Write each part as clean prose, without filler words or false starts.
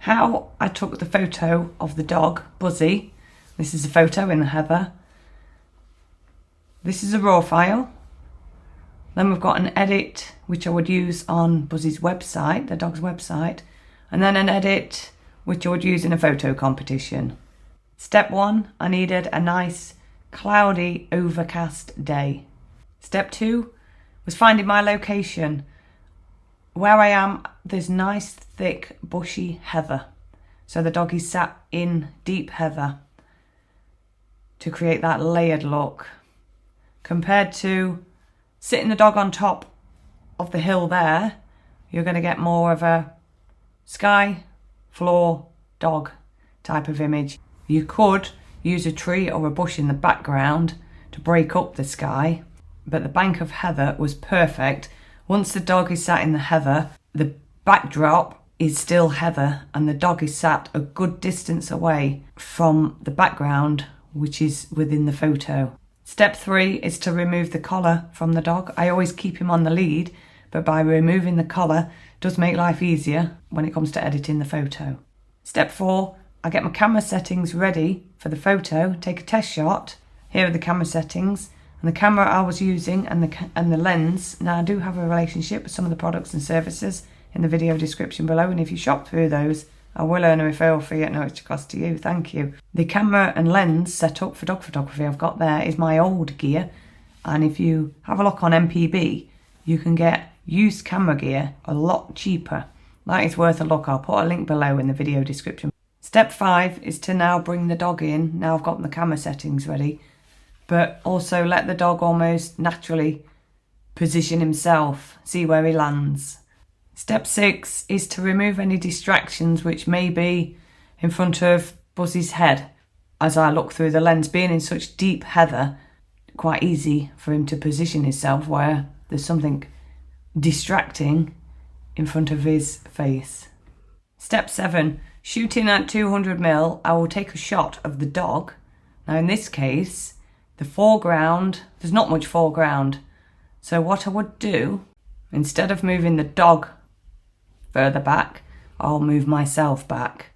How I took the photo of the dog, Buzzy. This is a photo in the heather. This is a raw file. Then we've got an edit, which I would use on Buzzy's website, the dog's website. And then an edit, which I would use in a photo competition. Step 1, I needed a nice, cloudy, overcast day. Step 2 was finding my location. Where I am, there's nice, thick, bushy heather. So the dog is sat in deep heather to create that layered look. Compared to sitting the dog on top of the hill there, you're going to get more of a sky, floor, dog type of image. You could use a tree or a bush in the background to break up the sky, but the bank of heather was perfect. Once the dog is sat in the heather, the backdrop is still heather and the dog is sat a good distance away from the background, which is within the photo. Step 3 is to remove the collar from the dog. I always keep him on the lead, but by removing the collar does make life easier when it comes to editing the photo. Step 4, I get my camera settings ready for the photo, take a test shot. Here are the camera settings. And the camera I was using and the lens. Now I do have a relationship with some of the products and services in the video description below, and if you shop through those, I will earn a referral fee at no extra cost to you. Thank you. The camera and lens setup for dog photography I've got there is my old gear, and if you have a look on MPB, you can get used camera gear a lot cheaper. That is worth a look. I'll put a link below in the video description. Step 5 is to now bring the dog in. Now I've got the camera settings ready, but also let the dog almost naturally position himself, see where he lands. Step 6 is to remove any distractions which may be in front of Buzzy's head. As I look through the lens, being in such deep heather, quite easy for him to position himself where there's something distracting in front of his face. Step 7, shooting at 200mm, I will take a shot of the dog. Now in this case, the foreground, there's not much foreground. So what I would do, instead of moving the dog further back, I'll move myself back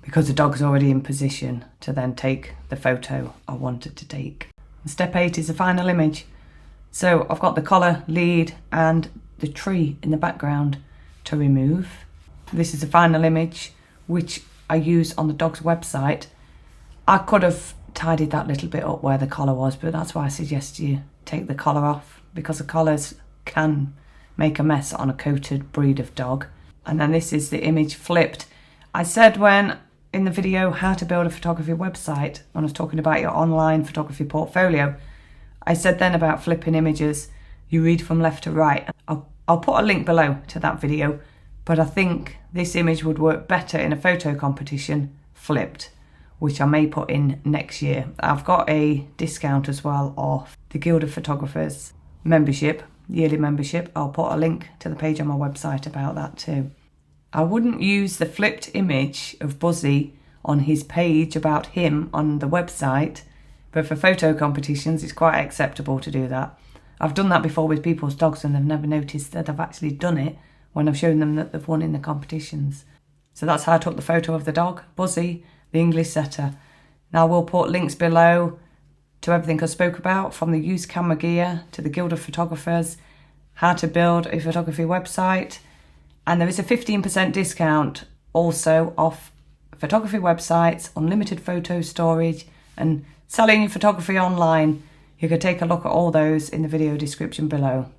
because the dog's already in position to then take the photo I wanted to take. Step 8 is the final image. So I've got the collar, lead and the tree in the background to remove. This is the final image which I use on the dog's website. I could have tidied that little bit up where the collar was, but that's why I suggest you take the collar off, because the collars can make a mess on a coated breed of dog. And then this is the image flipped. I said when in the video how to build a photography website, when I was talking about your online photography portfolio, I said then about flipping images. You read from left to right. I'll put a link below to that video, but I think this image would work better in a photo competition flipped, which I may put in next year. I've got a discount as well off the Guild of Photographers membership, yearly membership. I'll put a link to the page on my website about that too. I wouldn't use the flipped image of Buzzy on his page about him on the website, but for photo competitions it's quite acceptable to do that. I've done that before with people's dogs and they've never noticed that I've actually done it when I've shown them that they've won in the competitions. So that's how I took the photo of the dog, Buzzy the English Setter. Now we'll put links below to everything I spoke about, from the used camera gear to the Guild of Photographers, how to build a photography website, and there is a 15% discount also off photography websites, unlimited photo storage and selling your photography online. You can take a look at all those in the video description below.